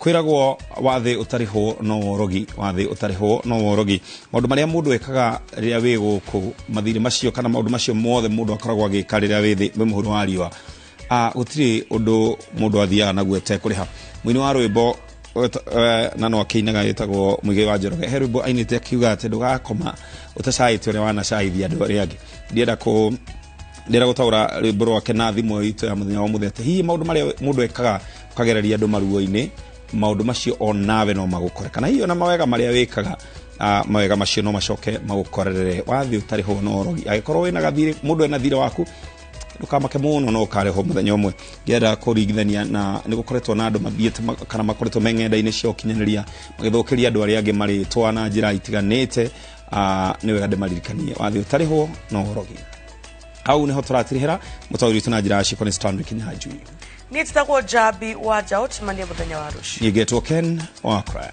kwiragwo wathi utariho no worogi wathi utariho no worogi maundu maria mundu ekaga riria wi guku mathiri macio kana maundu macio mothe mundu akoragwo agika riria wi thi we muhuru wa riwa gutiri undu mundu athiaga naguo etekuriha mwini wa rwimbo na no akinaga yetagwo Muigai wa Njoroge he rwimbo ainite akiuga ati ndugakoma utacaite uria wanacaithia andu aria angi ndira gutaura rwimbo rwake na thimu itu ya muthenya wa muthete hihi maundu maria mundu ekaga ukagereria andu maruo-ini maundu macio onawe no magukore kana hiyo na mawega maria wikaga mawega macio no macoke magukorere wathi utariho no worogi agikorwo wina gathiri mundu ena thira waku ndukamake muno no kareho muthenya umwe ngenda kurigithania na nigukoretwo na andu mathiete kana makoretwo meng'enda-ini cia ukinyaniria magithukiria andu aria angi mari twana njira itiganite ni wega ndemaririkanie wathi utariho no worogi au niho turatirihira mutauri tuna njira ciko ni Stanley Kinyanjui ni titagwo Jabi wa Jaut manie muthenya wa rucio nigetwo Ken wa Kraya.